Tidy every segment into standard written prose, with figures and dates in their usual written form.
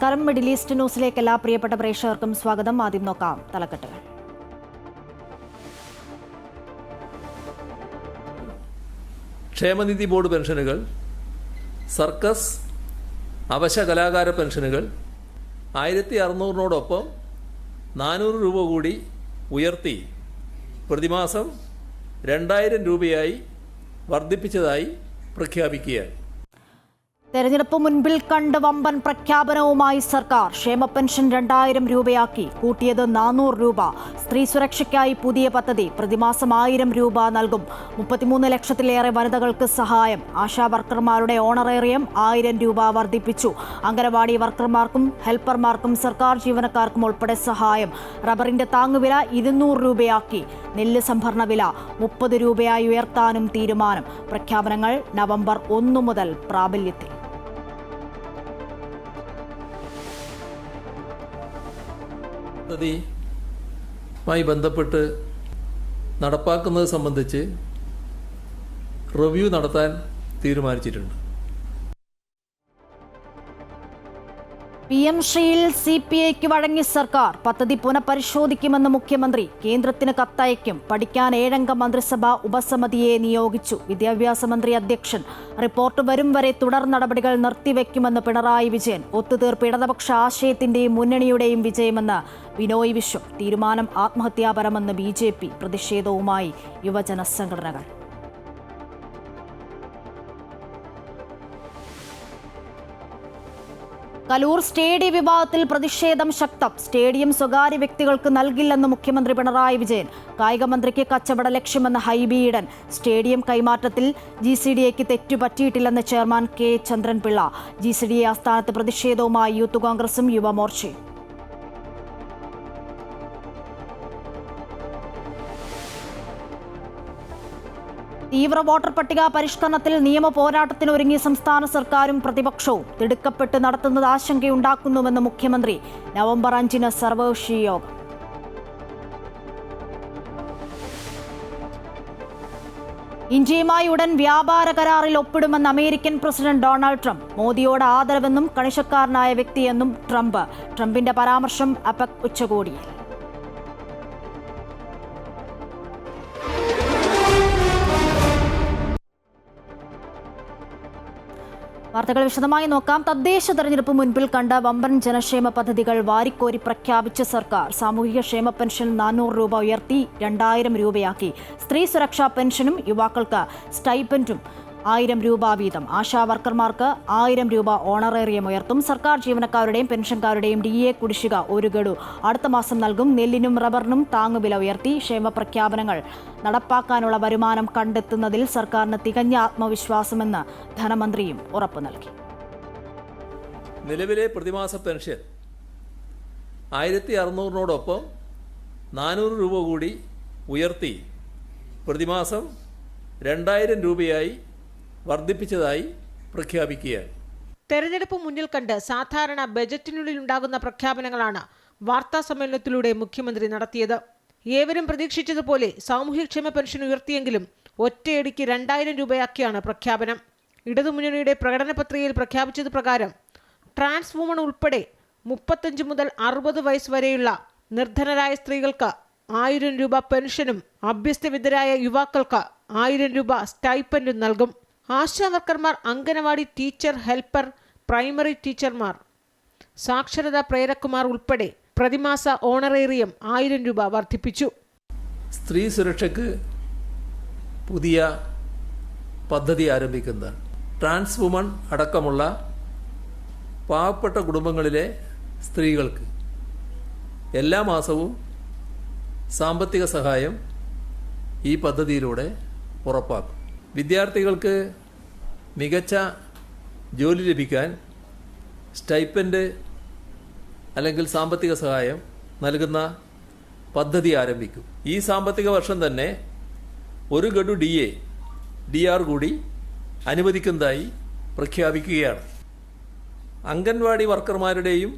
നമസ്കാരം. Middle east ന്യൂസിലേക്ക് എല്ലാ പ്രിയപ്പെട്ട പ്രേക്ഷകർക്കും സ്വാഗതം. ആദ്യം നോക്കാം തലക്കെട്ടുകൾ. ക്ഷേമനിധി ബോർഡ് പെൻഷനുകൾ, സർക്കസ് അവശ കലാകാര പെൻഷനുകൾ 1600-നോടൊപ്പം 400 രൂപ കൂടി ഉയർത്തി പ്രതിമാസം 2000 രൂപയായി വർദ്ധിപ്പിച്ചതായി പ്രഖ്യാപിക്കുകയാണ്. തെരഞ്ഞെടുപ്പ് മുൻപിൽ കണ്ട് വമ്പൻ പ്രഖ്യാപനവുമായി സർക്കാർ. ക്ഷേമ പെൻഷൻ 2000 രൂപയാക്കി, കൂട്ടിയത് 400 രൂപ. സ്ത്രീ സുരക്ഷയ്ക്കായി പുതിയ പദ്ധതി, പ്രതിമാസം 1000 രൂപ നൽകും. 33 ലക്ഷത്തിലേറെ വനിതകൾക്ക് സഹായം. ആശാ വർക്കർമാരുടെ ഓണറേറിയം 1000 രൂപ വർദ്ധിപ്പിച്ചു. അംഗനവാടി വർക്കർമാർക്കും ഹെൽപ്പർമാർക്കും സർക്കാർ ജീവനക്കാർക്കും ഉൾപ്പെടെ സഹായം. റബ്ബറിന്റെ താങ്ങുവില 200 രൂപയാക്കി. നെല്ല് സംഭരണ വില 30 രൂപയായി ഉയർത്താനും തീരുമാനം. പ്രഖ്യാപനങ്ങൾ നവംബർ 1 മുതൽ പ്രാബല്യത്തിൽ. പദ്ധതിയുമായി ബന്ധപ്പെട്ട് നടപ്പാക്കുന്നത് സംബന്ധിച്ച് റിവ്യൂ നടത്താൻ തീരുമാനിച്ചിട്ടുണ്ട്. PM ശ്രീയിൽ CPIക്ക് വഴങ്ങി സർക്കാർ. പദ്ധതി പുനഃപരിശോധിക്കുമെന്ന് മുഖ്യമന്ത്രി. കേന്ദ്രത്തിന് കത്തയക്കും. പഠിക്കാൻ 7-അംഗ മന്ത്രിസഭ ഉപസമിതിയെ നിയോഗിച്ചു. വിദ്യാഭ്യാസ മന്ത്രി അധ്യക്ഷൻ. റിപ്പോർട്ട് വരും വരെ തുടർ നടപടികൾ നിർത്തിവെക്കുമെന്ന് പിണറായി വിജയൻ. ഒത്തുതീർപ്പ് ഇടതുപക്ഷ ആശയത്തിന്റെയും മുന്നണിയുടെയും വിജയമെന്ന് ബിനോയ് വിശ്വം. തീരുമാനം ആത്മഹത്യാപരമെന്ന് BJP. പ്രതിഷേധവുമായി യുവജന സംഘടനകൾ. കലൂർ സ്റ്റേഡിയം വിവാദത്തിൽ പ്രതിഷേധം ശക്തം. സ്റ്റേഡിയം സ്വകാര്യ വ്യക്തികൾക്ക് നൽകില്ലെന്ന് മുഖ്യമന്ത്രി പിണറായി വിജയൻ. കായിക മന്ത്രിക്ക് കച്ചവട ലക്ഷ്യമെന്ന് ഹൈബി ഈഡൻ. സ്റ്റേഡിയം കൈമാറ്റത്തിൽ GCDAക്ക് തെറ്റുപറ്റിയിട്ടില്ലെന്ന് ചെയർമാൻ K ചന്ദ്രൻപിള്ള. GCDA ആസ്ഥാനത്ത് പ്രതിഷേധവുമായി യൂത്ത് കോൺഗ്രസും യുവമോർച്ചയും. തീവ്ര വോട്ടർ പട്ടിക പരിഷ്കരണത്തിൽ നിയമ പോരാട്ടത്തിനൊരുങ്ങി സംസ്ഥാന സർക്കാരും പ്രതിപക്ഷവും. തിടുക്കപ്പെട്ട് നടത്തുന്നത് ആശങ്കയുണ്ടാക്കുന്നുവെന്ന് മുഖ്യമന്ത്രി. നവംബർ 5-ന് സർവകക്ഷി യോഗം. ഇന്ത്യയുമായി ഉടൻ വ്യാപാര കരാറിൽ ഒപ്പിടുമെന്ന് അമേരിക്കൻ പ്രസിഡന്റ് ഡൊണാൾഡ് ട്രംപ്. മോദിയോട് ആദരവെന്നും കണിശക്കാരനായ വ്യക്തിയെന്നും ട്രംപ്. ട്രംപിന്റെ പരാമർശം അപെക് ഉച്ചകോടിയിൽ. വാർത്തകൾ വിശദമായി നോക്കാം. തദ്ദേശ തെരഞ്ഞെടുപ്പ് മുൻപിൽ കണ്ട വമ്പൻ ജനക്ഷേമ പദ്ധതികൾ വാരിക്കോരി പ്രഖ്യാപിച്ച സർക്കാർ. സാമൂഹിക ക്ഷേമ പെൻഷൻ 400 രൂപ ഉയർത്തി 2000 രൂപയാക്കി. സ്ത്രീ സുരക്ഷാ പെൻഷനും യുവാക്കൾക്ക് സ്റ്റൈപ്പൻഡും 1000 രൂപ വീതം. ആശാ വർക്കർമാർക്ക് 1000 രൂപ ഓണറേറിയം ഉയർത്തും. സർക്കാർ ജീവനക്കാരുടെയും പെൻഷൻകാരുടെയും DA കുടിശ്ശിക 1 ഗഡു അടുത്ത മാസം നൽകും. നെല്ലിനും റബ്ബറിനും താങ്ങുവില ഉയർത്തി. ക്ഷേമ പ്രഖ്യാപനങ്ങൾ നടപ്പാക്കാനുള്ള വരുമാനം കണ്ടെത്തുന്നതിൽ സർക്കാരിന് തികഞ്ഞ ആത്മവിശ്വാസമെന്ന് ധനമന്ത്രിയും ഉറപ്പു നൽകി. നിലവിലെ പ്രതിമാസ പെൻഷൻ 1600-നോടൊപ്പം 400 രൂപ കൂടി ഉയർത്തി പ്രതിമാസം 2000 രൂപയായി വർദ്ധിപ്പിച്ചതായി പ്രഖ്യാപിക്കുകയാണ്. തെരഞ്ഞെടുപ്പ് മുന്നിൽ കണ്ട് സാധാരണ ബജറ്റിനുള്ളിൽ ഉണ്ടാകുന്ന പ്രഖ്യാപനങ്ങളാണ് വാർത്താ സമ്മേളനത്തിലൂടെ മുഖ്യമന്ത്രി നടത്തിയത്. ഏവരും പ്രതീക്ഷിച്ചതുപോലെ സാമൂഹ്യക്ഷേമ പെൻഷൻ ഉയർത്തിയെങ്കിലും ഒറ്റയടിക്ക് 2000 രൂപയാക്കിയാണ് പ്രഖ്യാപനം. ഇടതുമുന്നണിയുടെ പ്രകടന പത്രികയിൽ പ്രഖ്യാപിച്ചത് പ്രകാരം ട്രാൻസ് വുമൺ ഉൾപ്പെടെ 35 മുതൽ 60 വയസ്സ് വരെയുള്ള നിർധനരായ സ്ത്രീകൾക്ക് 1000 രൂപ പെൻഷനും അഭ്യസ്തവിദ്യരായ യുവാക്കൾക്ക് 1000 രൂപ സ്റ്റൈപ്പൻഡും നൽകും. ആശാ വർക്കർമാർ, അംഗനവാടി ടീച്ചർ, ഹെൽപ്പർ, പ്രൈമറി ടീച്ചർമാർ, സാക്ഷരതാ പ്രേരക്കുമാർ ഉൾപ്പെടെ പ്രതിമാസ ഓണറേറിയം 1000 രൂപ വർദ്ധിപ്പിച്ചു. സ്ത്രീ സുരക്ഷയ്ക്ക് പുതിയ പദ്ധതി ആരംഭിക്കുന്നതാണ്. ട്രാൻസ് വുമൺ അടക്കമുള്ള പാവപ്പെട്ട കുടുംബങ്ങളിലെ സ്ത്രീകൾക്ക് എല്ലാ മാസവും സാമ്പത്തിക സഹായം ഈ പദ്ധതിയിലൂടെ ഉറപ്പാക്കും. വിദ്യാർത്ഥികൾക്ക് മികച്ച ജോലി ലഭിക്കാൻ സ്റ്റൈപ്പൻഡ് അല്ലെങ്കിൽ സാമ്പത്തിക സഹായം നൽകുന്ന പദ്ധതി ആരംഭിക്കും. ഈ സാമ്പത്തിക വർഷം തന്നെ 1 ഗഡു DR കൂടി അനുവദിക്കുന്നതായി പ്രഖ്യാപിക്കുകയാണ്. അംഗൻവാടി വർക്കർമാരുടെയും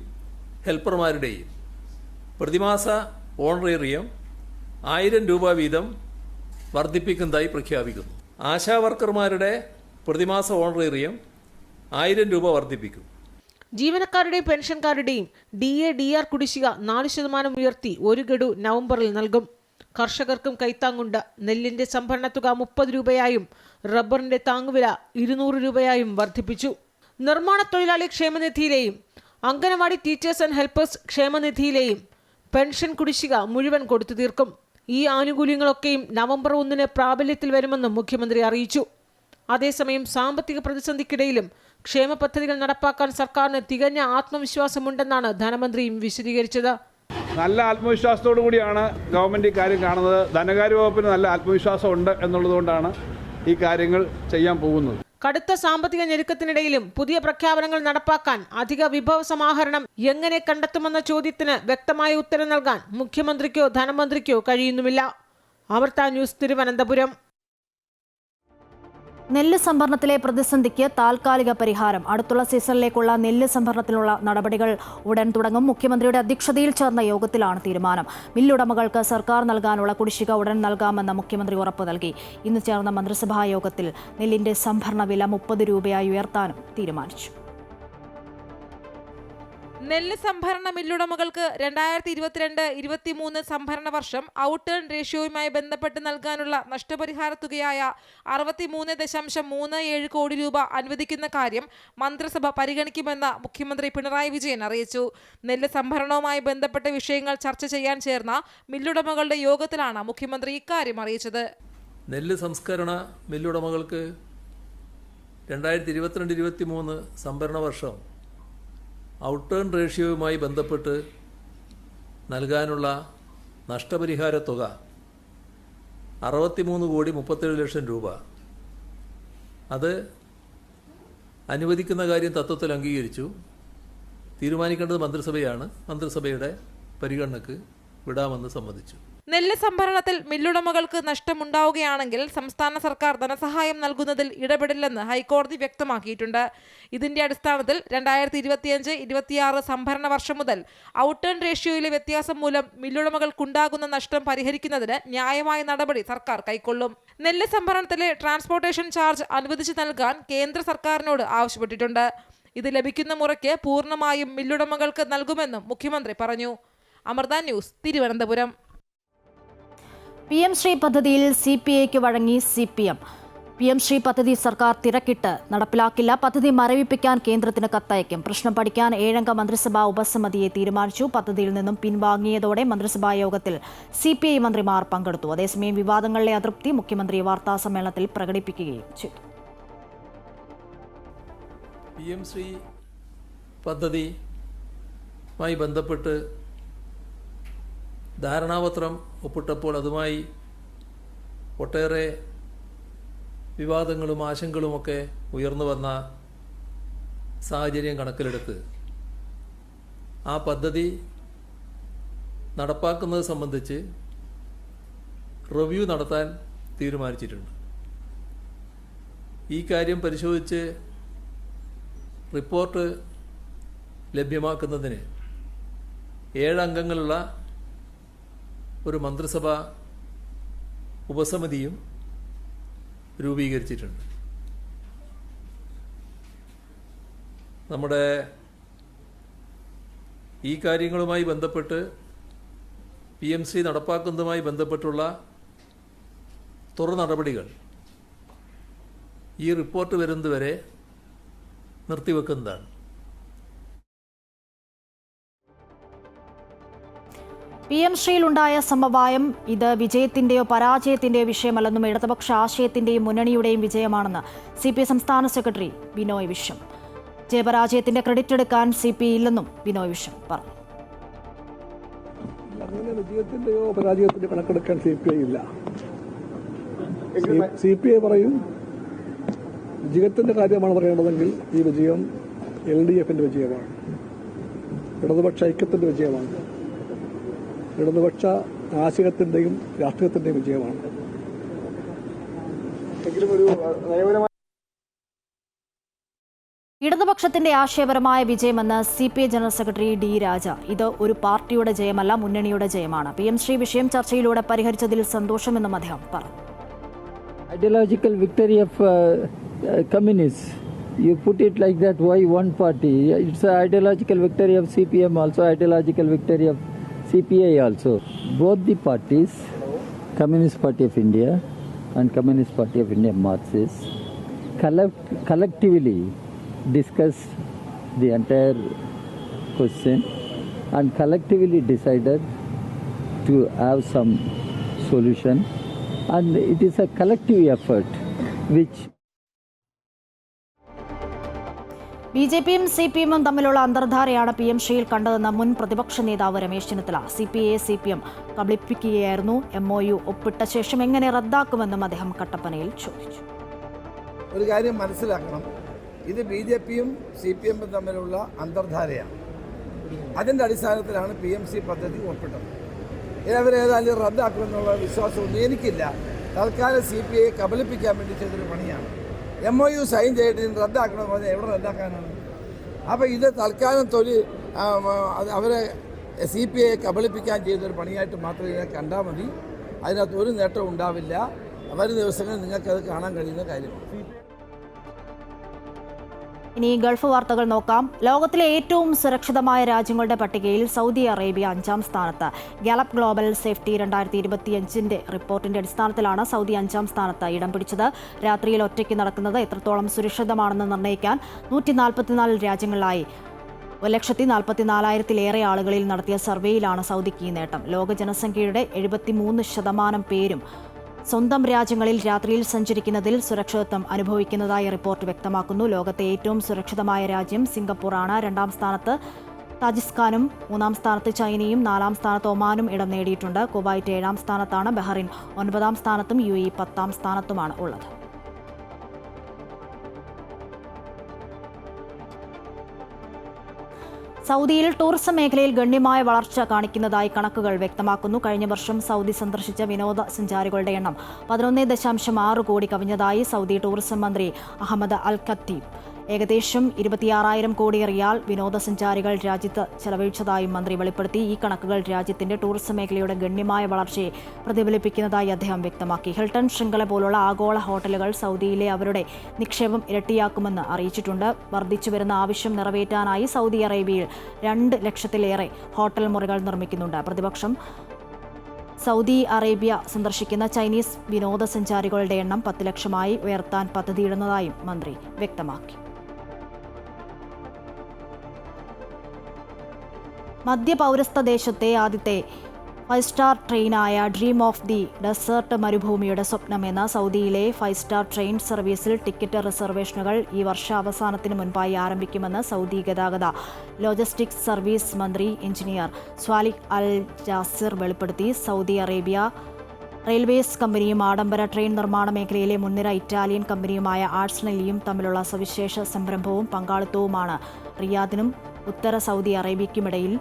ഹെൽപ്പർമാരുടെയും പ്രതിമാസ ഓണറേറിയം 1000 രൂപ വീതം വർദ്ധിപ്പിക്കുന്നതായി പ്രഖ്യാപിക്കുന്നു. ആശാ വർക്കർമാരുടെ പ്രതിമാസ ഓണറേറിയം 1000 രൂപ വർദ്ധിപ്പിക്കും. ജീവനക്കാരുടെയും പെൻഷൻകാരുടെയും DA/DR കുടിശ്ശിക 4% ഉയർത്തി 1 ഗഡു നവംബറിൽ നൽകും. കർഷകർക്കും കൈത്താങ്ങുണ്ട്. നെല്ലിന്റെ സംഭരണ തുക 30 രൂപയായും റബ്ബറിന്റെ താങ്ങുവില 200 രൂപയായും വർദ്ധിപ്പിച്ചു. നിർമ്മാണ തൊഴിലാളി ക്ഷേമനിധിയിലെയും അംഗനവാടി ടീച്ചേഴ്സ് ആൻഡ് ഹെൽപ്പേഴ്സ് ക്ഷേമനിധിയിലെയും പെൻഷൻ കുടിശ്ശിക മുഴുവൻ കൊടുത്തു തീർക്കും. ഈ ആനുകൂല്യങ്ങളൊക്കെയും നവംബർ 1 പ്രാബല്യത്തിൽ വരുമെന്നും മുഖ്യമന്ത്രി അറിയിച്ചു. അതേസമയം സാമ്പത്തിക പ്രതിസന്ധിക്കിടയിലും ക്ഷേമ പദ്ധതികൾ നടപ്പാക്കാൻ സർക്കാരിന് തികഞ്ഞ ആത്മവിശ്വാസമുണ്ടെന്നാണ് ധനമന്ത്രിയും വിശദീകരിച്ചത്. നല്ല ആത്മവിശ്വാസത്തോടു കൂടിയാണ് ഗവൺമെൻറ് ഈ കാര്യം കാണുന്നത്. ധനകാര്യ വകുപ്പിന് നല്ല ആത്മവിശ്വാസം ഉണ്ട് എന്നുള്ളതുകൊണ്ടാണ് ഈ കാര്യങ്ങൾ ചെയ്യാൻ പോകുന്നത്. കടുത്ത സാമ്പത്തിക ഞെരുക്കത്തിനിടയിലും പുതിയ പ്രഖ്യാപനങ്ങൾ നടപ്പാക്കാൻ അധിക വിഭവ സമാഹരണം എങ്ങനെ കണ്ടെത്തുമെന്ന ചോദ്യത്തിന് വ്യക്തമായ ഉത്തരം നൽകാൻ മുഖ്യമന്ത്രിക്കോ ധനമന്ത്രിക്കോ കഴിയുന്നുമില്ല. അമൃത ന്യൂസ്, തിരുവനന്തപുരം. നെല്ല് സംഭരണത്തിലെ പ്രതിസന്ധിക്ക് താൽക്കാലിക പരിഹാരം. അടുത്തുള്ള സീസണിലേക്കുള്ള നെല്ല് സംഭരണത്തിനുള്ള നടപടികൾ ഉടൻ തുടങ്ങും. മുഖ്യമന്ത്രിയുടെ അധ്യക്ഷതയിൽ ചേർന്ന യോഗത്തിലാണ് തീരുമാനം. മില്ലുടമകൾക്ക് സർക്കാർ നൽകാനുള്ള കുടിശ്ശിക ഉടൻ നൽകാമെന്ന് മുഖ്യമന്ത്രി ഉറപ്പു നൽകി. ഇന്ന് ചേർന്ന മന്ത്രിസഭാ യോഗത്തിൽ നെല്ലിന്റെ സംഭരണ വില 30 രൂപയായി ഉയർത്താനും തീരുമാനിച്ചു. നെല്ല് സംഭരണ മില്ലുടമകൾക്ക് 2022-23 സംഭരണ വർഷം ഔട്ട് ടേൺ റേഷ്യോയുമായി ബന്ധപ്പെട്ട് നൽകാനുള്ള നഷ്ടപരിഹാര തുകയായ 63.37 കോടി രൂപ അനുവദിക്കുന്ന കാര്യം മന്ത്രിസഭ പരിഗണിക്കുമെന്ന് മുഖ്യമന്ത്രി പിണറായി വിജയൻ അറിയിച്ചു. നെല്ല് സംഭരണവുമായി ബന്ധപ്പെട്ട വിഷയങ്ങൾ ചർച്ച ചെയ്യാൻ ചേർന്ന മില്ലുടമകളുടെ യോഗത്തിലാണ് മുഖ്യമന്ത്രി ഇക്കാര്യം അറിയിച്ചത്. നെല്ല് സംസ്കരണ മില്ലുടമകൾക്ക് 2022-23 സംഭരണ വർഷം ഔട്ട് ടേൺ റേഷ്യോയുമായി ബന്ധപ്പെട്ട് നൽകാനുള്ള നഷ്ടപരിഹാര തുക 63,37,00,000 രൂപ. അത് അനുവദിക്കുന്ന കാര്യം തത്വത്തിൽ അംഗീകരിച്ചു. തീരുമാനിക്കേണ്ടത് മന്ത്രിസഭയാണ്. മന്ത്രിസഭയുടെ പരിഗണനയ്ക്ക് വിടാമെന്ന് സമ്മതിച്ചു. നെല്ല് സംഭരണത്തിൽ മില്ലുടമകൾക്ക് നഷ്ടമുണ്ടാവുകയാണെങ്കിൽ സംസ്ഥാന സർക്കാർ ധനസഹായം നൽകുന്നതിൽ ഇടപെടില്ലെന്ന് ഹൈക്കോടതി വ്യക്തമാക്കിയിട്ടുണ്ട്. ഇതിന്റെ അടിസ്ഥാനത്തിൽ 2025-26 സംഭരണ വർഷം മുതൽ ഔട്ട് ടേൺ റേഷ്യോയിലെ വ്യത്യാസം മൂലം മില്ലുടമകൾക്കുണ്ടാകുന്ന നഷ്ടം പരിഹരിക്കുന്നതിന് ന്യായമായ നടപടി സർക്കാർ കൈക്കൊള്ളും. നെല്ല് സംഭരണത്തിലെ ട്രാൻസ്പോർട്ടേഷൻ ചാർജ് അനുവദിച്ചു നൽകാൻ കേന്ദ്ര സർക്കാരിനോട് ആവശ്യപ്പെട്ടിട്ടുണ്ട്. ഇത് ലഭിക്കുന്ന മുറയ്ക്ക് പൂർണ്ണമായും മില്ലുടമകൾക്ക് നൽകുമെന്നും മുഖ്യമന്ത്രി പറഞ്ഞു. അമൃത ന്യൂസ്, തിരുവനന്തപുരം. PM ശ്രീ പദ്ധതിയിൽ CPIക്ക് വഴങ്ങി CPM. PM ശ്രീ പദ്ധതി സർക്കാർ തിരക്കിട്ട് നടപ്പിലാക്കില്ല. പദ്ധതി മരവിപ്പിക്കാൻ കേന്ദ്രത്തിന് കത്തയക്കും. പ്രശ്നം പഠിക്കാൻ 7-അംഗ മന്ത്രിസഭാ ഉപസമിതിയെ തീരുമാനിച്ചു. പദ്ധതിയിൽ നിന്നും പിൻവാങ്ങിയതോടെ മന്ത്രിസഭാ യോഗത്തിൽ CPI മന്ത്രിമാർ പങ്കെടുത്തു. അതേസമയം വിവാദങ്ങളിലെ അതൃപ്തി മുഖ്യമന്ത്രി വാർത്താസമ്മേളനത്തിൽ പ്രകടിപ്പിക്കുകയും ചെയ്തു. PM ശ്രീ പദ്ധതിയുമായി ബന്ധപ്പെട്ട് ധാരണാപത്രം ഒപ്പിട്ടപ്പോൾ അതുമായി ഒട്ടേറെ വിവാദങ്ങളും ആശങ്കകളുമൊക്കെ ഉയർന്നു വന്ന സാഹചര്യം കണക്കിലെടുത്ത് ആ പദ്ധതി നടപ്പാക്കുന്നത് സംബന്ധിച്ച് റിവ്യൂ നടത്താൻ തീരുമാനിച്ചിട്ടുണ്ട്. ഈ കാര്യം പരിശോധിച്ച് റിപ്പോർട്ട് ലഭ്യമാക്കുന്നതിന് 7 അംഗങ്ങളുള്ള ഒരു മന്ത്രിസഭാ ഉപസമിതിയും രൂപീകരിച്ചിട്ടുണ്ട്. നമ്മുടെ ഈ കാര്യങ്ങളുമായി ബന്ധപ്പെട്ട് PM ശ്രീ നടപ്പാക്കുന്നതുമായി ബന്ധപ്പെട്ടുള്ള തുടർ നടപടികൾ ഈ റിപ്പോർട്ട് വരുന്നതുവരെ നിർത്തിവെക്കുന്നതാണ്. PM ശ്രീയിലുണ്ടായ സമവായം ഇത് വിജയത്തിന്റെയോ പരാജയത്തിന്റെയോ വിഷയമല്ലെന്നും ഇടതുപക്ഷ ആശയത്തിന്റെയും മുന്നണിയുടെയും വിജയമാണെന്ന് CPI സംസ്ഥാന സെക്രട്ടറി ബിനോയ് വിശ്വം. ജയപരാജയത്തിന്റെ ക്രെഡിറ്റ് എടുക്കാൻ CPI ഇല്ലെന്നും ബിനോയ് വിശ്വം പറഞ്ഞു. അങ്ങനെ വിജയത്തിന്റെയോ പരാജയത്തിന്റെയോ കണക്കെടുക്കാൻ CPI ഇല്ല. CPI പറയും വിജയത്തിന്റെ കാര്യമാണ് പറയേണ്ടതെങ്കിൽ ഈ വിജയം LDFന്റെ വിജയമാണ്, ഇടതുപക്ഷ ഐക്യത്തിന്റെ വിജയമാണ്, ഇടതുപക്ഷ ആശയത്തിന്റെയും രാഷ്ട്രീയത്തിന്റെയും വിജയമാണ്. ഇടതുപക്ഷത്തിന്റെ ആശയപരമായ വിജയമെന്ന് CPI ജനറൽ സെക്രട്ടറി D രാജ. ഇത് ഒരു പാർട്ടിയുടെ ജയമല്ല, മുന്നണിയുടെ ജയമാണ്. PM ശ്രീ വിഷയം ചർച്ചയിലൂടെ പരിഹരിച്ചതിൽ സന്തോഷമെന്നും അദ്ദേഹം പറഞ്ഞു. Ideological victory of communists You put it like that, why one party? It's an ideological victory of CPM, also ideological victory of CPI also. Both the parties, Communist Party of India and Communist Party of India Marxists, collectively discussed the entire question and collectively decided to have some solution, and it is a collective effort which BJPയും CPMും തമ്മിലുള്ള അന്തർധാരയാണ് PMCയിൽ കണ്ടതെന്ന് മുൻ പ്രതിപക്ഷ നേതാവ് Ramesh Chennithala. CPIയെ CPM കബളിപ്പിക്കുകയായിരുന്നു. MOU ഒപ്പിട്ട ശേഷം എങ്ങനെ റദ്ദാക്കുമെന്നും അദ്ദേഹം കട്ടപ്പനയിൽ ചോദിച്ചു. ഒരു കാര്യം മനസ്സിലാക്കണം, ഇത് BJPയും CPMും തമ്മിലുള്ള അന്തർധാരയാണ്. അതിൻ്റെ അടിസ്ഥാനത്തിലാണ് PMC പദ്ധതി ഒപ്പിട്ടത്. അവരേതായാലും റദ്ദാക്കുമെന്നുള്ള വിശ്വാസമൊന്നും എനിക്കില്ല. തൽക്കാലം CPIയെ കബളിപ്പിക്കാൻ വേണ്ടി ചെയ്തൊരു പണിയാണ്. MOU സൈൻ ചെയ്തിട്ട് റദ്ദാക്കണമെന്ന് പറഞ്ഞാൽ എവിടെ റദ്ദാക്കാനാണ്? അപ്പോൾ ഇത് തൽക്കാലം അവരെ CPIയെ കബളിപ്പിക്കാൻ ചെയ്തൊരു പണിയായിട്ട് മാത്രമേ ഇതിനെ കണ്ടാൽ മതി. അതിനകത്ത് ഒരു നേട്ടവും ഉണ്ടാവില്ല. വരും ദിവസങ്ങളിൽ നിങ്ങൾക്കത് കാണാൻ കഴിയുന്ന കാര്യമാണ്. ഇനി ഗൾഫ് വാർത്തകൾ നോക്കാം. ലോകത്തിലെ ഏറ്റവും സുരക്ഷിതമായ രാജ്യങ്ങളുടെ പട്ടികയിൽ സൗദി അറേബ്യ 5ാം സ്ഥാനത്ത്. ഗാലപ്പ് ഗ്ലോബൽ സേഫ്റ്റി 2025 റിപ്പോർട്ടിന്റെ അടിസ്ഥാനത്തിലാണ് സൗദി 5ാം സ്ഥാനത്ത് ഇടം പിടിച്ചത്. രാത്രിയിൽ ഒറ്റയ്ക്ക് നടക്കുന്നത് എത്രത്തോളം സുരക്ഷിതമാണെന്ന് നിർണ്ണയിക്കാൻ 144 രാജ്യങ്ങളിലായി 1,44,000-ലേറെ ആളുകളിൽ നടത്തിയ സർവേയിലാണ് സൗദിക്ക് ഈ നേട്ടം. ലോക ജനസംഖ്യയുടെ 73% പേരും സ്വന്തം രാജ്യങ്ങളിൽ രാത്രിയിൽ സഞ്ചരിക്കുന്നതിൽ സുരക്ഷിതത്വം അനുഭവിക്കുന്നതായി റിപ്പോർട്ട് വ്യക്തമാക്കുന്നു. ലോകത്തെ ഏറ്റവും സുരക്ഷിതമായ രാജ്യം സിംഗപ്പൂറാണ്. 2ാം സ്ഥാനത്ത് താജിക്കിസ്ഥാനും 3ാം സ്ഥാനത്ത് ചൈനയും 4ാം സ്ഥാനത്ത് ഒമാനും ഇടം നേടിയിട്ടുണ്ട്. കുവൈറ്റ് 7ാം സ്ഥാനത്താണ്. ബഹ്റിൻ 9ാം സ്ഥാനത്തും UAE 10ാം സ്ഥാനത്തുമാണ് ഉള്ളത്. സൗദിയിൽ ടൂറിസം മേഖലയിൽ ഗണ്യമായ വളർച്ച കാണിക്കുന്നതായി കണക്കുകൾ വ്യക്തമാക്കുന്നു. കഴിഞ്ഞ വർഷം സൗദി സന്ദർശിച്ച വിനോദസഞ്ചാരികളുടെ എണ്ണം 11.6 കോടി കവിഞ്ഞതായി സൗദി ടൂറിസം മന്ത്രി അഹമ്മദ് അൽ ഖത്തീബ്. ഏകദേശം 26,000 കോടി റിയാൽ വിനോദസഞ്ചാരികൾ രാജ്യത്ത് ചെലവഴിച്ചതായും മന്ത്രി വെളിപ്പെടുത്തി. ഈ കണക്കുകൾ രാജ്യത്തിന്റെ ടൂറിസം മേഖലയുടെ ഗണ്യമായ വളർച്ചയെ പ്രതിഫലിപ്പിക്കുന്നതായി അദ്ദേഹം വ്യക്തമാക്കി. ഹിൽട്ടൺ ശൃംഖല പോലുള്ള ആഗോള ഹോട്ടലുകൾ സൗദിയിലെ അവരുടെ നിക്ഷേപം ഇരട്ടിയാക്കുമെന്ന് അറിയിച്ചിട്ടുണ്ട്. വർദ്ധിച്ചുവരുന്ന ആവശ്യം നിറവേറ്റാനായി സൗദി അറേബ്യയിൽ 2 ലക്ഷത്തിലേറെ ഹോട്ടൽ മുറികൾ നിർമ്മിക്കുന്നുണ്ട്. പ്രതിപക്ഷം സൗദി അറേബ്യ സന്ദർശിക്കുന്ന ചൈനീസ് വിനോദസഞ്ചാരികളുടെ എണ്ണം 10 ലക്ഷമായി ഉയർത്താൻ പദ്ധതിയിടുന്നതായും മന്ത്രി വ്യക്തമാക്കി. മധ്യപൗരസ്ത്യ ദേശത്തെ ആദ്യത്തെ 5-സ്റ്റാർ ട്രെയിനായ ഡ്രീം ഓഫ് ദി ഡെസേർട്ട് മരുഭൂമിയുടെ സ്വപ്നമെന്ന സൗദിയിലെ 5-സ്റ്റാർ ട്രെയിൻ സർവീസിൽ ടിക്കറ്റ് റിസർവേഷനുകൾ ഈ വർഷാവസാനത്തിന് മുൻപായി ആരംഭിക്കുമെന്ന് സൗദി ഗതാഗത ലോജിസ്റ്റിക്സ് സർവീസ് മന്ത്രി എഞ്ചിനീയർ സ്വാലിഹ് അൽ ജാസിർ വെളിപ്പെടുത്തി. സൗദി അറേബ്യ റെയിൽവേസ് കമ്പനിയും ആഡംബര ട്രെയിൻ നിർമ്മാണ മേഖലയിലെ മുൻനിര ഇറ്റാലിയൻ കമ്പനിയുമായ ആഴ്സണലിയും തമ്മിലുള്ള സവിശേഷ സംരംഭവും പങ്കാളിത്തവുമാണ് റിയാദിനും ഉത്തര സൗദി അറേബ്യയ്ക്കുമിടയിൽ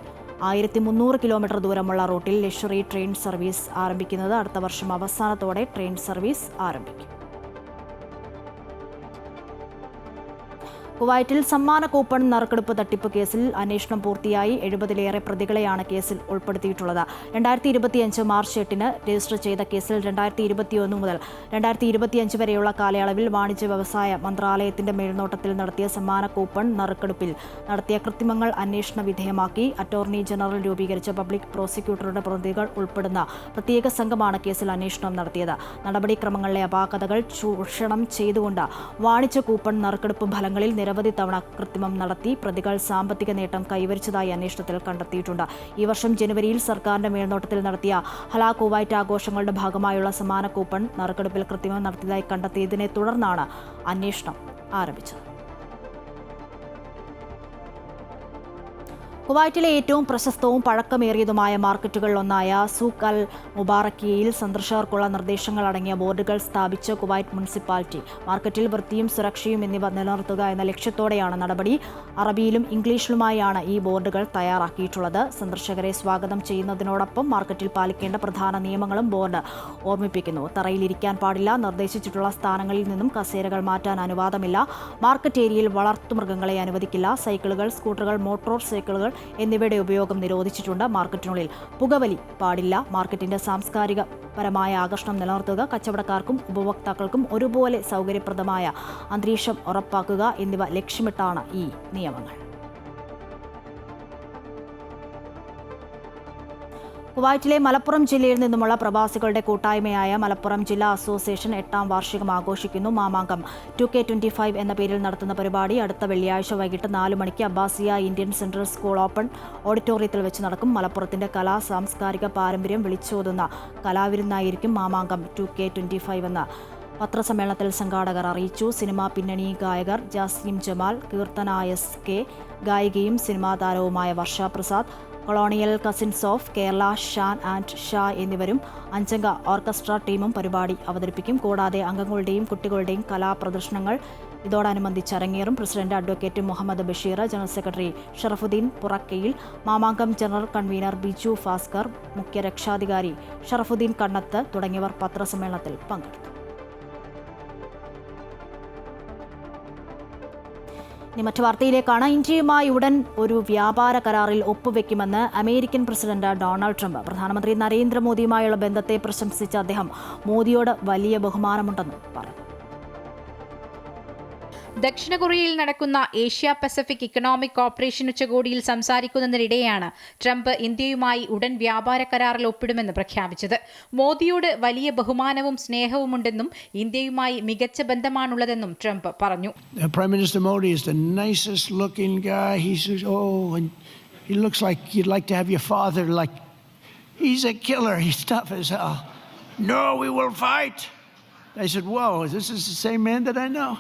1300 കിലോമീറ്റർ ദൂരമുള്ള റൂട്ടിൽ ലക്ഷറി ട്രെയിൻ സർവീസ് ആരംഭിക്കുന്നത്. അടുത്ത വർഷം അവസാനത്തോടെ ട്രെയിൻ സർവീസ് ആരംഭിക്കും. കുവൈറ്റിൽ സമ്മാന കൂപ്പൺ നറുക്കെടുപ്പ് തട്ടിപ്പ് കേസിൽ അന്വേഷണം പൂർത്തിയായി. 70-ലേറെ പ്രതികളെയാണ് കേസിൽ ഉൾപ്പെടുത്തിയിട്ടുള്ളത്. 2025 മാർച്ച് 8-ന് രജിസ്റ്റർ ചെയ്ത കേസിൽ 2021 മുതൽ 2025 വരെയുള്ള കാലയളവിൽ വാണിജ്യ വ്യവസായ മന്ത്രാലയത്തിന്റെ മേൽനോട്ടത്തിൽ നടത്തിയ സമ്മാന കൂപ്പൺ നറുക്കെടുപ്പിൽ നടത്തിയ കൃത്രിമങ്ങൾ അന്വേഷണ വിധേയമാക്കി. അറ്റോർണി ജനറൽ രൂപീകരിച്ച പബ്ലിക് പ്രോസിക്യൂട്ടറുടെ പ്രതികൾ ഉൾപ്പെടുന്ന പ്രത്യേക സംഘമാണ് കേസിൽ അന്വേഷണം നടത്തിയത്. നടപടിക്രമങ്ങളിലെ അപാകതകൾ ചൂഷണം ചെയ്തുകൊണ്ട് വാണിജ്യ കൂപ്പൺ നറുക്കെടുപ്പ് ഫലങ്ങളിൽ നിരവധി തവണ കൃത്രിമം നടത്തി പ്രതികൾ സാമ്പത്തിക നേട്ടം കൈവരിച്ചതായി അന്വേഷണത്തിൽ കണ്ടെത്തിയിട്ടുണ്ട്. ഈ വർഷം ജനുവരിയിൽ സർക്കാരിന്റെ മേൽനോട്ടത്തിൽ നടത്തിയ ഹലാ കുവൈറ്റ് ആഘോഷങ്ങളുടെ ഭാഗമായുള്ള സമ്മാന കൂപ്പൺ നറുക്കെടുപ്പിൽ കൃത്രിമം നടത്തിയതായി കണ്ടെത്തിയതിനെ തുടർന്നാണ് അന്വേഷണം ആരംഭിച്ചത്. കുവൈറ്റിലെ ഏറ്റവും പ്രശസ്തവും പഴക്കമേറിയതുമായ മാർക്കറ്റുകളിലൊന്നായ സൂഖ് അൽ മുബാറക്കിയയിൽ സന്ദർശകർക്കുള്ള നിർദ്ദേശങ്ങൾ അടങ്ങിയ ബോർഡുകൾ സ്ഥാപിച്ച് കുവൈറ്റ് മുനിസിപ്പാലിറ്റി. മാർക്കറ്റിൽ വൃത്തിയും സുരക്ഷയും എന്നിവ നിലനിർത്തുക എന്ന ലക്ഷ്യത്തോടെയാണ് നടപടി. അറബിയിലും ഇംഗ്ലീഷിലുമായാണ് ഈ ബോർഡുകൾ തയ്യാറാക്കിയിട്ടുള്ളത്. സന്ദർശകരെ സ്വാഗതം ചെയ്യുന്നതിനോടൊപ്പം മാർക്കറ്റിൽ പാലിക്കേണ്ട പ്രധാന നിയമങ്ങളും ബോർഡ് ഓർമ്മിപ്പിക്കുന്നു. തറയിലിരിക്കാൻ പാടില്ല. നിർദ്ദേശിച്ചിട്ടുള്ള സ്ഥാനങ്ങളിൽ നിന്നും കസേരകൾ മാറ്റാൻ അനുവാദമില്ല. മാർക്കറ്റ് ഏരിയയിൽ വളർത്തുമൃഗങ്ങളെ അനുവദിക്കില്ല. സൈക്കിളുകൾ, സ്കൂട്ടറുകൾ, മോട്ടോർ സൈക്കിളുകൾ എന്നിവയുടെ ഉപയോഗം നിരോധിച്ചിട്ടുണ്ട്. മാർക്കറ്റിനുള്ളിൽ പുകവലി പാടില്ല. മാർക്കറ്റിന്റെ സാംസ്കാരികപരമായ ആകർഷണം നിലനിർത്തുക, കച്ചവടക്കാർക്കും ഉപഭോക്താക്കൾക്കും ഒരുപോലെ സൗകര്യപ്രദമായ അന്തരീക്ഷം ഉറപ്പാക്കുക എന്നിവ ലക്ഷ്യമിട്ടാണ് ഈ നിയമങ്ങൾ. കുവൈറ്റിലെ മലപ്പുറം ജില്ലയിൽ നിന്നുമുള്ള പ്രവാസികളുടെ കൂട്ടായ്മയായ മലപ്പുറം ജില്ലാ അസോസിയേഷൻ 8ാം വാർഷികം ആഘോഷിക്കുന്നു. മാമാങ്കം 2K25 എന്ന പേരിൽ നടത്തുന്ന പരിപാടി അടുത്ത വെള്ളിയാഴ്ച വൈകിട്ട് 4 മണിക്ക് അബ്ബാസിയ ഇന്ത്യൻ സെൻട്രൽ സ്കൂൾ ഓപ്പൺ ഓഡിറ്റോറിയത്തിൽ വെച്ച് നടക്കും. മലപ്പുറത്തിന്റെ കലാ സാംസ്കാരിക പാരമ്പര്യം വിളിച്ചോതുന്ന കലാവിരുന്നായിരിക്കും മാമാങ്കം 2K25 എന്ന പത്രസമ്മേളനത്തിൽ സംഘാടകർ അറിയിച്ചു. സിനിമാ പിന്നണി ഗായകർ ജാസിം ജമാൽ, കീർത്തന SK, ഗായികയും സിനിമാ താരവുമായ Varsha Prasad, colonial cousins of Kerala, Shaan and Shah എന്നിവരും 5-അംഗ ഓർക്കസ്ട്ര ടീമും പരിപാടി അവതരിപ്പിക്കും. കൂടാതെ അംഗങ്ങളുടെയും കുട്ടികളുടെയും കലാപ്രദർശനങ്ങൾ ഇതോടനുബന്ധിച്ച് അരങ്ങേറും. President advocate Muhammad Basheer, general secretary Sharafuddeen Purakkayil, Mamankam general convener Biju Bhaskar, മുഖ്യ രക്ഷാധികാരി ഷറഫുദ്ദീൻ കണ്ണത്ത് തുടങ്ങിയവർ പത്രസമ്മേളനത്തിൽ പങ്കെടുത്തു. ഇനി മറ്റു വാർത്തയിലേക്കാണ്. ഇന്ത്യയുമായി ഉടൻ ഒരു വ്യാപാര കരാറിൽ ഒപ്പുവെക്കുമെന്ന് അമേരിക്കൻ പ്രസിഡന്റ് ഡൊണാൾഡ് ട്രംപ്. പ്രധാനമന്ത്രി നരേന്ദ്രമോദിയുമായുള്ള ബന്ധത്തെ പ്രശംസിച്ച അദ്ദേഹം മോദിയോട് വലിയ ബഹുമാനമുണ്ടെന്നും പറഞ്ഞു. ദക്ഷിണ കൊറിയയിൽ നടക്കുന്ന ഏഷ്യ പസഫിക് ഇക്കണോമിക് കോർപ്പറേഷൻ ഉച്ചകോടിയിൽ സംസാരിക്കുന്നതിനിടെയാണ് ട്രംപ് ഇന്ത്യയുമായി ഉടൻ വ്യാപാര കരാറിൽ ഒപ്പിടുമെന്ന് പ്രഖ്യാപിച്ചത്. മോദിയോട് വലിയ ബഹുമാനവും സ്നേഹവുമുണ്ടെന്നും ഇന്ത്യയുമായി മികച്ച ബന്ധമാണുള്ളതെന്നും ട്രംപ് പറഞ്ഞു. Prime Minister Modi is the nicest looking guy. And he looks like you'd like to have your father. Like he's a killer. He's tough as hell. No, we will fight. I said, whoa, this is the same man that I know.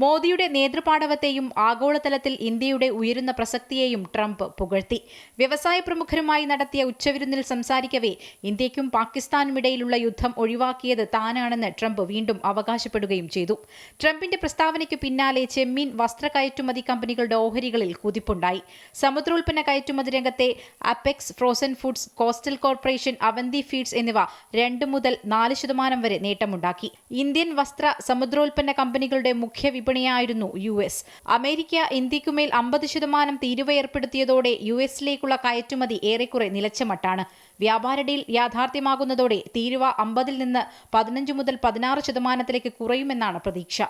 മോദിയുടെ നേതൃപാടവത്തെയും ആഗോളതലത്തിൽ ഇന്ത്യയുടെ ഉയരുന്ന പ്രസക്തിയെയും Trump പുകഴ്ത്തി. വ്യവസായ പ്രമുഖരുമായി നടത്തിയ ഉച്ചവിരുന്നിൽ സംസാരിക്കവേ ഇന്ത്യയ്ക്കും പാകിസ്ഥാനുമിടയിലുള്ള യുദ്ധം ഒഴിവാക്കിയത് താനാണെന്ന് ട്രംപ് വീണ്ടും അവകാശപ്പെടുകയും ചെയ്തു. ട്രംപിന്റെ പ്രസ്താവനയ്ക്ക് പിന്നാലെ ചെമ്മീൻ വസ്ത്ര കയറ്റുമതി കമ്പനികളുടെ ഓഹരികളിൽ കുതിപ്പുണ്ടായി. സമുദ്രോൽപ്പന്ന കയറ്റുമതി രംഗത്തെ apex, frozen foods, coastal corporation, Avanti feeds എന്നിവ 2 മുതൽ 4% വരെ നേട്ടമുണ്ടാക്കി. ഇന്ത്യൻ വസ്ത്ര സമുദ്രോൽപ്പന്ന കമ്പനികളുടെ മുഖ്യ വിപണിയായിരുന്നു US. അമേരിക്ക ഇന്ത്യക്കുമേൽ 50% തീരുവ ഏർപ്പെടുത്തിയതോടെ US-ലേക്കുള്ള കയറ്റുമതി ഏറെക്കുറെ നിലച്ച മട്ടാണ്. വ്യാപാര ഡീൽ യാഥാർത്ഥ്യമാകുന്നതോടെ തീരുവ 50-ൽ നിന്ന് 15 മുതൽ 16% കുറയുമെന്നാണ് പ്രതീക്ഷ.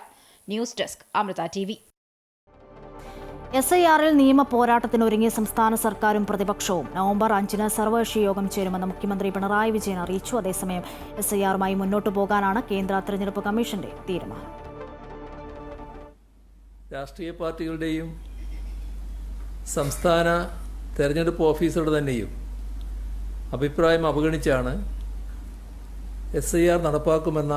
News desk Amrita TV. SIR-ൽ നിയമ പോരാട്ടത്തിനൊരുങ്ങിയ സംസ്ഥാന സർക്കാരും പ്രതിപക്ഷവും. നവംബർ 5-ന് സർവകക്ഷി യോഗം ചേരുമെന്ന് മുഖ്യമന്ത്രി പിണറായി വിജയൻ അറിയിച്ചു. അതേസമയം SIR-മായി മുന്നോട്ടു പോകാനാണ് കേന്ദ്ര തെരഞ്ഞെടുപ്പ് കമ്മീഷന്റെ തീരുമാനം. രാഷ്ട്രീയ പാർട്ടികളുടെയും സംസ്ഥാന തെരഞ്ഞെടുപ്പ് ഓഫീസറുടെ തന്നെയും അഭിപ്രായം അവഗണിച്ചാണ് SIR നടപ്പാക്കുമെന്ന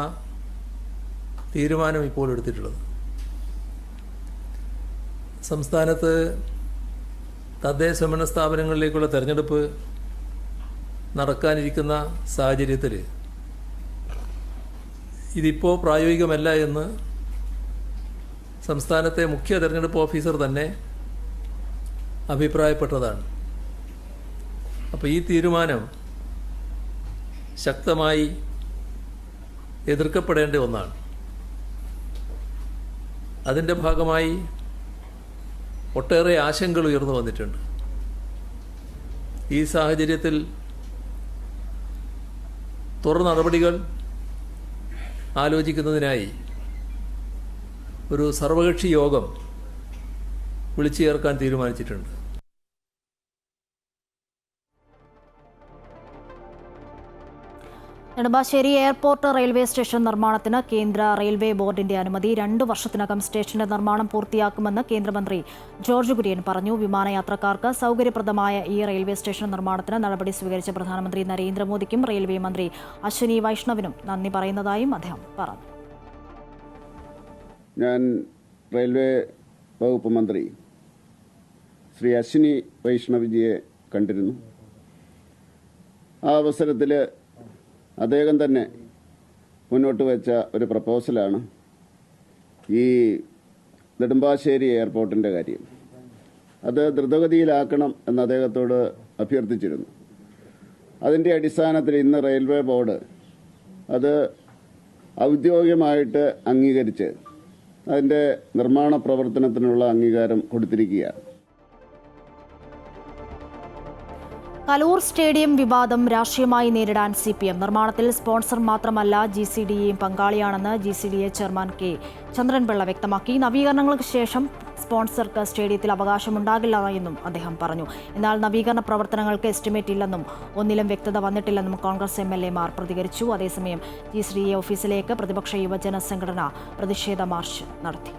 തീരുമാനം ഇപ്പോൾ എടുത്തിട്ടുള്ളത്. സംസ്ഥാനത്ത് തദ്ദേശ സ്വയംഭരണ സ്ഥാപനങ്ങളിലേക്കുള്ള തെരഞ്ഞെടുപ്പ് നടക്കാനിരിക്കുന്ന സാഹചര്യത്തിൽ ഇതിപ്പോൾ പ്രായോഗികമല്ല എന്ന് സംസ്ഥാനത്തെ മുഖ്യ തെരഞ്ഞെടുപ്പ് ഓഫീസർ തന്നെ അഭിപ്രായപ്പെട്ടതാണ്. അപ്പോൾ ഈ തീരുമാനം ശക്തമായി എതിർക്കപ്പെടേണ്ട ഒന്നാണ്. അതിൻ്റെ ഭാഗമായി ഒട്ടേറെ ആശങ്കകൾ ഉയർന്നു വന്നിട്ടുണ്ട്. ഈ സാഹചര്യത്തിൽ തുടർ നടപടികൾ ആലോചിക്കുന്നതിനായി ഒരു സർവകക്ഷി യോഗം വിളിച്ചു ചേർക്കാൻ തീരുമാനിച്ചിട്ടുണ്ട്. നെടുമ്പാശ്ശേരി എയർപോർട്ട് റെയിൽവേ സ്റ്റേഷൻ നിർമ്മാണത്തിന് കേന്ദ്ര റെയിൽവേ ബോർഡിന്റെ അനുമതി. 2 വർഷത്തിനകം സ്റ്റേഷന്റെ നിർമ്മാണം പൂർത്തിയാക്കുമെന്ന് കേന്ദ്രമന്ത്രി ജോർജ് കുര്യൻ പറഞ്ഞു. വിമാനയാത്രക്കാർക്ക് സൗകര്യപ്രദമായ ഈ റെയിൽവേ സ്റ്റേഷൻ നിർമ്മാണത്തിന് നടപടി സ്വീകരിച്ച പ്രധാനമന്ത്രി നരേന്ദ്രമോദിക്കും റെയിൽവേ മന്ത്രി അശ്വിനി വൈഷ്ണവിനും നന്ദി പറയുന്നതായും അദ്ദേഹം പറഞ്ഞു. ഞാൻ റെയിൽവേ വകുപ്പ് മന്ത്രി ശ്രീ അശ്വിനി വൈഷ്ണവ്ജിയെ കണ്ടിരുന്നു. ആ അവസരത്തിൽ അദ്ദേഹം തന്നെ മുന്നോട്ട് വെച്ച ഒരു പ്രപ്പോസലാണ് ഈ നെടുമ്പാശ്ശേരി എയർപോർട്ടിൻ്റെ കാര്യം. അത് ദ്രുതഗതിയിലാക്കണം എന്ന് അദ്ദേഹത്തോട് അഭ്യർത്ഥിച്ചിരുന്നു. അതിൻ്റെ അടിസ്ഥാനത്തിൽ ഇന്ന് റെയിൽവേ ബോർഡ് അത് ഔദ്യോഗികമായിട്ട് അംഗീകരിച്ച് അതിൻ്റെ നിർമ്മാണ പ്രവർത്തനത്തിനുള്ള അംഗീകാരം കൊടുത്തിരിക്കുകയാണ്. കലൂർ സ്റ്റേഡിയം വിവാദം രാഷ്ട്രീയമായി നേരിടാൻ CPM. നിർമ്മാണത്തിൽ സ്പോൺസർ മാത്രമല്ല GCDയും പങ്കാളിയാണെന്ന് GCDA ചെയർമാൻ K. ചന്ദ്രൻപിള്ള വ്യക്തമാക്കി. നവീകരണങ്ങൾക്ക് ശേഷം സ്പോൺസർക്ക് സ്റ്റേഡിയത്തിൽ അവകാശമുണ്ടാകില്ല എന്നും അദ്ദേഹം പറഞ്ഞു. എന്നാൽ നവീകരണ പ്രവർത്തനങ്ങൾക്ക് എസ്റ്റിമേറ്റ് ഇല്ലെന്നും ഒന്നിലും വ്യക്തത വന്നിട്ടില്ലെന്നും കോൺഗ്രസ് MLA മാർ പ്രതികരിച്ചു. അതേസമയം GCDA ഓഫീസിലേക്ക് പ്രതിപക്ഷ യുവജന സംഘടന പ്രതിഷേധ മാർച്ച് നടത്തി.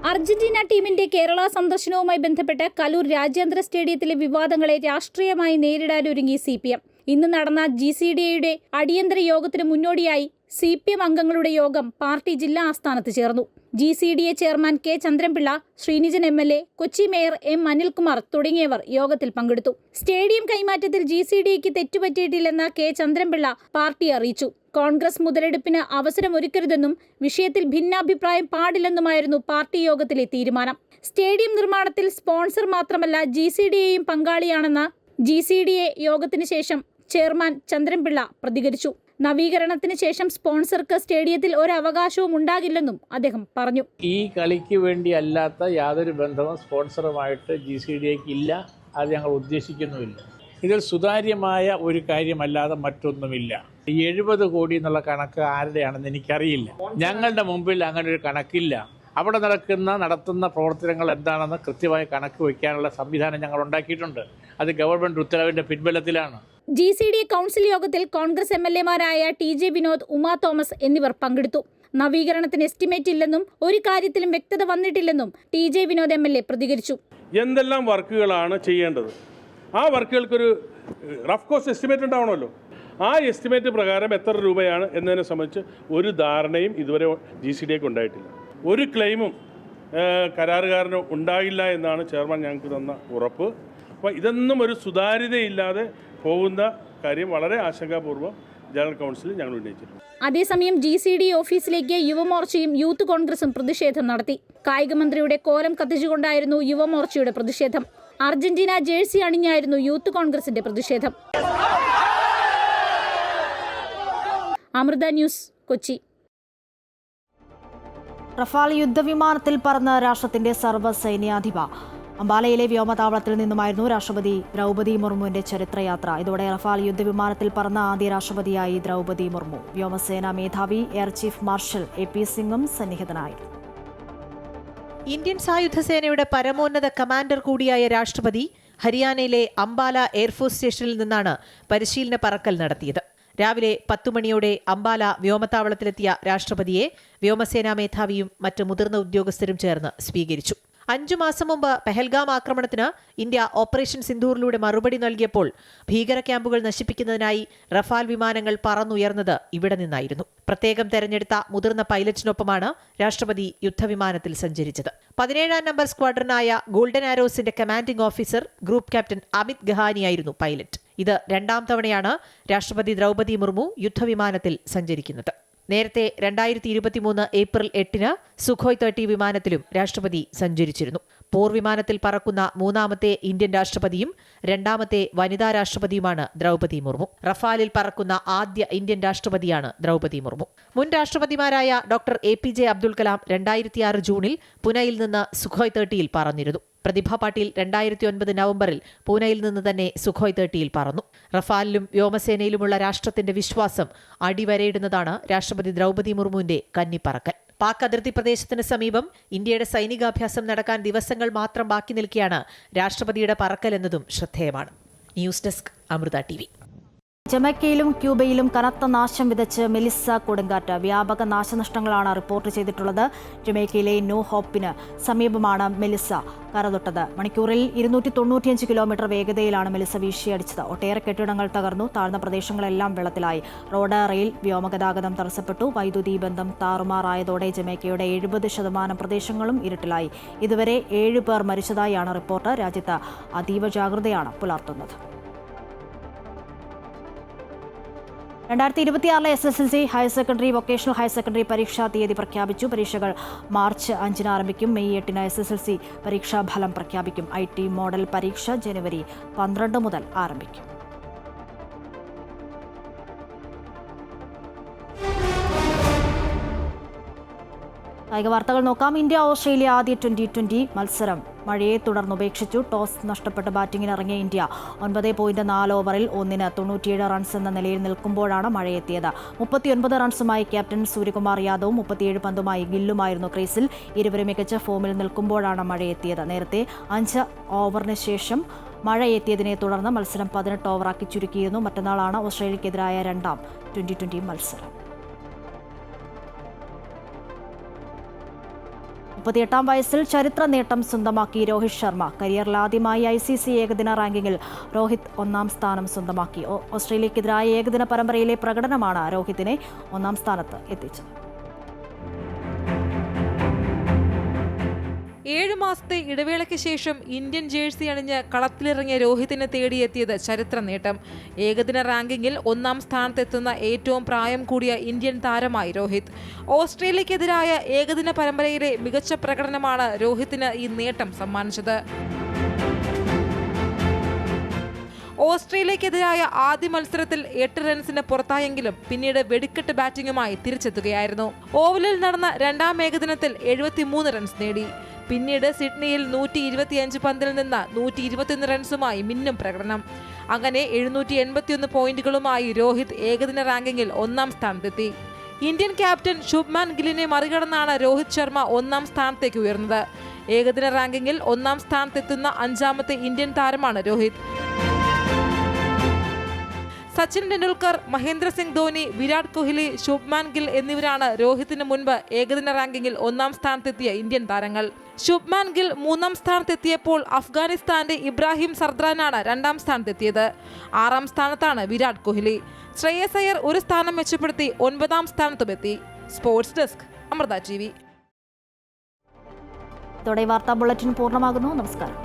അർജന്റീന ടീമിന്റെ കേരള സന്ദർശനവുമായി ബന്ധപ്പെട്ട് കലൂർ രാജ്യാന്തര സ്റ്റേഡിയത്തിലെ വിവാദങ്ങളെ രാഷ്ട്രീയമായി നേരിടാനൊരുങ്ങി CPM. ഇന്ന് നടന്ന GCDAയുടെ അടിയന്തര യോഗത്തിന് മുന്നോടിയായി CPM അംഗങ്ങളുടെ യോഗം പാർട്ടി ജില്ലാ ആസ്ഥാനത്ത് ചേർന്നു. GCDA chairman K. Chandranpillai, Sreenijan MLA, Kochi mayor M. Anilkumar തുടങ്ങിയവർ യോഗത്തിൽ പങ്കെടുത്തു. സ്റ്റേഡിയം കൈമാറ്റത്തിൽ GCDAയ്ക്ക് തെറ്റുപറ്റിയിട്ടില്ലെന്ന് K. ചന്ദ്രൻപിള്ള പാർട്ടി അറിയിച്ചു. കോൺഗ്രസ് മുതലെടുപ്പിന് അവസരമൊരുക്കരുതെന്നും വിഷയത്തിൽ ഭിന്നാഭിപ്രായം പാടില്ലെന്നുമായിരുന്നു പാർട്ടി യോഗത്തിലെ തീരുമാനം. സ്റ്റേഡിയം നിർമ്മാണത്തിൽ സ്പോൺസർ മാത്രമല്ല GCDAയും പങ്കാളിയാണെന്ന GCDA യോഗത്തിന് ശേഷം ചെയർമാൻ ചന്ദ്രൻപിള്ള പ്രതികരിച്ചു. നവീകരണത്തിന് ശേഷം സ്പോൺസർക്ക് സ്റ്റേഡിയത്തിൽ ഒരവകാശവും ഉണ്ടാകില്ലെന്നും അദ്ദേഹം പറഞ്ഞു. ഈ കളിക്ക് വേണ്ടി അല്ലാത്ത യാതൊരു ബന്ധവും സ്പോൺസറുമായിട്ട് GCDAയ്ക്ക് ഇല്ല. അത് ഞങ്ങൾ ഉദ്ദേശിക്കുന്നുമില്ല. ഇതിൽ സുതാര്യമായ ഒരു കാര്യമല്ലാതെ മറ്റൊന്നുമില്ല. 70 കോടി എന്നുള്ള കണക്ക് ആരുടെയാണെന്ന് എനിക്കറിയില്ല. ഞങ്ങളുടെ മുമ്പിൽ അങ്ങനെ ഒരു കണക്കില്ല. അവിടെ നടത്തുന്ന പ്രവർത്തനങ്ങൾ എന്താണെന്ന് കൃത്യമായ കണക്ക് വയ്ക്കാനുള്ള സംവിധാനം ഞങ്ങൾ ഉണ്ടാക്കിയിട്ടുണ്ട്. അത് ഗവൺമെന്റ് ഉത്തരവിന്റെ പിൻബലത്തിലാണ്. GCDA കൗൺസിൽ യോഗത്തിൽ കോൺഗ്രസ് MLA മാരായ TJ വിനോദ്, ഉമാ തോമസ് എന്നിവർ പങ്കെടുത്തു. നവീകരണത്തിന് എസ്റ്റിമേറ്റ് ഇല്ലെന്നും ഒരു കാര്യത്തിലും വ്യക്തത വന്നിട്ടില്ലെന്നും TJ വിനോദ് MLA പ്രതികരിച്ചു. എന്തെല്ലാം വർക്കുകളാണ് ചെയ്യേണ്ടത്, ആ വർക്കുകൾക്കൊരു റഫ് കോസ്റ്റ് എസ്റ്റിമേറ്റ് ഉണ്ടാവണമല്ലോ. ആ എസ്റ്റിമേറ്റ് പ്രകാരം എത്ര രൂപയാണ് എന്നതിനെ സംബന്ധിച്ച് ഒരു ധാരണയും ഇതുവരെ GCDAയ്ക്ക് ഉണ്ടായിട്ടില്ല. ഒരു ക്ലെയിമും കരാറുകാരന് ഉണ്ടാകില്ല എന്നാണ് ചെയർമാൻ ഞങ്ങൾക്ക് തന്ന ഉറപ്പ്. അപ്പോൾ ഇതൊന്നും ഒരു സുതാര്യതയില്ലാതെ പോകുന്ന കാര്യം വളരെ ആശങ്കാപൂർവ്വം ജനറൽ കൗൺസിലിൽ ഞങ്ങൾ ഉന്നയിച്ചിട്ടുണ്ട്. അതേസമയം GCDA ഓഫീസിലേക്ക് യുവമോർച്ചയും യൂത്ത് കോൺഗ്രസും പ്രതിഷേധം നടത്തി. കായിക മന്ത്രിയുടെ കോലം കത്തിച്ചുകൊണ്ടായിരുന്നു യുവമോർച്ചയുടെ പ്രതിഷേധം. അർജന്റീന ജേഴ്സി അണിഞ്ഞായിരുന്നു യൂത്ത് കോൺഗ്രസിന്റെ പ്രതിഷേധം. അമൃത ന്യൂസ്, കൊച്ചി. റഫാൽ യുദ്ധവിമാനത്തിൽ പറന്ന രാഷ്ട്രത്തിന്റെ സർവ്വസൈന്യാധിപ. അംബാലയിലെ വ്യോമതാവളത്തിൽ നിന്നുമായിരുന്നു രാഷ്ട്രപതി ദ്രൗപദി മുർമുവിന്റെ ചരിത്രയാത്ര. ഇതോടെ റഫാൽ യുദ്ധവിമാനത്തിൽ പറന്ന ആദ്യ രാഷ്ട്രപതിയായി ദ്രൗപദി മുർമു. വ്യോമസേനാ മേധാവി എയർ ചീഫ് മാർഷൽ AP സിംഗും സന്നിഹിതനായിരുന്നു. ഇന്ത്യൻ സായുധ സേനയുടെ പരമോന്നത കമാൻഡർ കൂടിയായ രാഷ്ട്രപതി ഹരിയാനയിലെ അംബാല എയർഫോഴ്സ് സ്റ്റേഷനിൽ നിന്നാണ് പരിശീലന പറക്കൽ നടത്തിയത്. രാവിലെ 10 മണിയോടെ അംബാല വ്യോമതാവളത്തിലെത്തിയ രാഷ്ട്രപതിയെ വ്യോമസേനാ മേധാവിയും മറ്റ് മുതിർന്ന ഉദ്യോഗസ്ഥരും ചേർന്ന് സ്വീകരിച്ചു. 5 മാസം മുമ്പ് പെഹൽഗാം ആക്രമണത്തിന് ഇന്ത്യ ഓപ്പറേഷൻ സിന്ദൂറിലൂടെ മറുപടി നൽകിയപ്പോൾ ഭീകര ക്യാമ്പുകൾ നശിപ്പിക്കുന്നതിനായി റഫാൽ വിമാനങ്ങൾ പറന്നുയർന്നത് ഇവിടെ നിന്നായിരുന്നു. പ്രത്യേകം തെരഞ്ഞെടുത്ത മുതിർന്ന പൈലറ്റിനൊപ്പമാണ് രാഷ്ട്രപതി യുദ്ധവിമാനത്തിൽ സഞ്ചരിച്ചത്. 17-ാം നമ്പർ സ്ക്വാഡ്രനായ ഗോൾഡൻ ആരോസിന്റെ commanding officer group captain Amit ഗഹാനിയായിരുന്നു പൈലറ്റ്. ഇത് 2ാം തവണയാണ് രാഷ്ട്രപതി ദ്രൗപദി മുർമു യുദ്ധവിമാനത്തിൽ സഞ്ചരിക്കുന്നത്. നേരത്തെ 2023 ഏപ്രിൽ 8-ന് സുഖോയ് 30 വിമാനത്തിലും രാഷ്ട്രപതി സഞ്ചരിച്ചിരുന്നു. പോർവിമാനത്തിൽ പറക്കുന്ന 3ാമത്തെ ഇന്ത്യൻ രാഷ്ട്രപതിയും 2ാമത്തെ വനിതാ രാഷ്ട്രപതിയുമാണ് ദ്രൗപദി മുർമു. റഫാലിൽ പറക്കുന്ന ആദ്യ ഇന്ത്യൻ രാഷ്ട്രപതിയാണ് ദ്രൗപദി മുർമു. മുൻ രാഷ്ട്രപതിമാരായ ഡോക്ടർ APJ അബ്ദുൽ കലാം 2006 ജൂണിൽ പുനെയിൽ നിന്ന് സുഖോയ് 30-ൽ പറന്നിരുന്നു. പ്രതിഭ പാട്ടീൽ 2009 നവംബറിൽ പൂനെയിൽ നിന്ന് തന്നെ സുഖോയ് 30-ൽ പറന്നു. റഫാലിലും വ്യോമസേനയിലുമുള്ള രാഷ്ട്രത്തിന്റെ വിശ്വാസം അടിവരയിടുന്നതാണ് രാഷ്ട്രപതി ദ്രൗപദി മുർമുവിന്റെ കന്നിപ്പറക്കൽ. പാക് അതിർത്തി പ്രദേശത്തിന് സമീപം ഇന്ത്യയുടെ സൈനികാഭ്യാസം നടക്കാൻ ദിവസങ്ങൾ മാത്രം ബാക്കി നിൽക്കെയാണ് രാഷ്ട്രപതിയുടെ പറക്കൽ എന്നതും ശ്രദ്ധേയമാണ്. News desk, Amrita TV. ജമൈക്കയിലും ക്യൂബയിലും കനത്ത നാശം വിതച്ച് മെലിസ കൊടുങ്കാറ്റ്. വ്യാപക നാശനഷ്ടങ്ങളാണ് റിപ്പോർട്ട് ചെയ്തിട്ടുള്ളത്. ജമൈക്കയിലെ ന്യൂ ഹോപ്പിന് സമീപമാണ് മെലിസ കരതൊട്ടത്. മണിക്കൂറിൽ 295 കിലോമീറ്റർ വേഗതയിലാണ് മെലിസ വീശിയടിച്ചത്. ഒട്ടേറെ കെട്ടിടങ്ങൾ തകർന്നു. താഴ്ന്ന പ്രദേശങ്ങളെല്ലാം വെള്ളത്തിലായി. റോഡ്, റെയിൽ, വ്യോമഗതാഗതം തടസ്സപ്പെട്ടു. വൈദ്യുതി ബന്ധം താറുമാറായതോടെ ജമൈക്കയുടെ 70% പ്രദേശങ്ങളും ഇരുട്ടിലായി. ഇതുവരെ 7 പേർ മരിച്ചതായാണ് റിപ്പോർട്ട്. രാജ്യത്ത് അതീവ ജാഗ്രതയാണ് പുലർത്തുന്നത്. 2026 SSLC, higher secondary, vocational higher secondary പരീക്ഷാ തീയതി പ്രഖ്യാപിച്ചു. പരീക്ഷകൾ മാർച്ച് 5-ന് ആരംഭിക്കും. മെയ് 8-ന് SSLC പരീക്ഷാ ഫലം പ്രഖ്യാപിക്കും. IT മോഡൽ പരീക്ഷ ജനുവരി 12 മുതൽ ആരംഭിക്കും. കായിക വാർത്തകൾ നോക്കാം. ഇന്ത്യ ഓസ്ട്രേലിയ ആദ്യ T20 മത്സരം മഴയെ തുടർന്ന് ഉപേക്ഷിച്ചു. ടോസ് നഷ്ടപ്പെട്ട് ബാറ്റിംഗിന് ഇറങ്ങിയ ഇന്ത്യ 9.4 ഓവറിൽ 97 റൺസ് എന്ന നിലയിൽ നിൽക്കുമ്പോഴാണ് മഴയെത്തിയത്. 39 റൺസുമായി ക്യാപ്റ്റൻ സൂര്യകുമാർ യാദവും 37 പന്തുമായി ഗില്ലുമായിരുന്നു ക്രീസിൽ. ഇരുവരും മികച്ച ഫോമിൽ നിൽക്കുമ്പോഴാണ് മഴയെത്തിയത്. നേരത്തെ 5 ഓവറിന് ശേഷം മഴയെത്തിയതിനെ തുടർന്ന് മത്സരം 18 ഓവറാക്കി ചുരുക്കിയിരുന്നു. മറ്റന്നാളാണ് ഓസ്ട്രേലിയക്കെതിരായ രണ്ടാം T20 മത്സരം. 38-ാം വയസ്സിൽ ചരിത്ര നേട്ടം സ്വന്തമാക്കി രോഹിത് ശർമ്മ. കരിയറിൽ ആദ്യമായി ICC ഏകദിന റാങ്കിങ്ങിൽ രോഹിത് 1-ാം സ്ഥാനം സ്വന്തമാക്കി. ഓസ്ട്രേലിയക്കെതിരായ ഏകദിന പരമ്പരയിലെ പ്രകടനമാണ് രോഹിത്തിനെ 1-ാം സ്ഥാനത്ത് എത്തിച്ചത്. 7 മാസത്തെ ഇടവേളയ്ക്ക് ശേഷം ഇന്ത്യൻ ജേഴ്സി അണിഞ്ഞ് കളത്തിലിറങ്ങിയ രോഹിതിനെ തേടിയെത്തിയത് ചരിത്ര നേട്ടം. ഏകദിന റാങ്കിങ്ങിൽ 1-ാം സ്ഥാനത്തെത്തുന്ന ഏറ്റവും പ്രായം കൂടിയ ഇന്ത്യൻ താരമായി രോഹിത്. ഓസ്ട്രേലിയക്കെതിരായ ഏകദിന പരമ്പരയിലെ മികച്ച പ്രകടനമാണ് രോഹിത്തിന് ഈ നേട്ടം സമ്മാനിച്ചത്. ഓസ്ട്രേലിയക്കെതിരായ ആദ്യ മത്സരത്തിൽ 8 റൺസിന് പുറത്തായെങ്കിലും പിന്നീട് വെടിക്കെട്ട് ബാറ്റിംഗുമായി തിരിച്ചെത്തുകയായിരുന്നു. ഓവലിൽ നടന്ന രണ്ടാം ഏകദിനത്തിൽ 73 റൺസ് നേടി. പിന്നീട് സിഡ്നിയിൽ 125 പന്തിൽ നിന്ന് 121 റൺസുമായി മിന്നും പ്രകടനം. അങ്ങനെ 781 പോയിന്റുകളുമായി രോഹിത് ഏകദിന റാങ്കിങ്ങിൽ 1-ാം സ്ഥാനത്തെത്തി. ഇന്ത്യൻ ക്യാപ്റ്റൻ ശുഭ്മാൻ ഗില്ലിനെ മറികടന്നാണ് രോഹിത് ശർമ്മ 1-ാം സ്ഥാനത്തേക്ക് ഉയർന്നത്. ഏകദിന റാങ്കിങ്ങിൽ 1-ാം സ്ഥാനത്തെത്തുന്ന 5-ാമത്തെ ഇന്ത്യൻ താരമാണ് രോഹിത്. സച്ചിൻ ടെണ്ടുൽക്കർ, മഹേന്ദ്ര സിംഗ് ധോനി, വിരാട് കോഹ്ലി, ശുഭ്മാൻ ഗിൽ എന്നിവരാണ് രോഹിത്തിന് മുൻപ് ഏകദിന റാങ്കിങ്ങിൽ 1-ാം സ്ഥാനത്തെത്തിയ ഇന്ത്യൻ താരങ്ങൾ. ശുഭ്മാൻ ഗിൽ 3-ാം സ്ഥാനത്തെത്തിയപ്പോൾ അഫ്ഗാനിസ്ഥാന്റെ ഇബ്രാഹിം സർദാനാണ് 2-ാം സ്ഥാനത്തെത്തിയത്. 6-ാം സ്ഥാനത്താണ് വിരാട് കോഹ്ലി. ശ്രേയസ് അയ്യർ 1 സ്ഥാനം മെച്ചപ്പെടുത്തി 9-ാം സ്ഥാനത്തുമെത്തി. Sports desk, Amrita TV. ഇതോടെ വാർത്താ ബുള്ളറ്റിൻ പൂർണ്ണമാകുന്നു. നമസ്കാരം.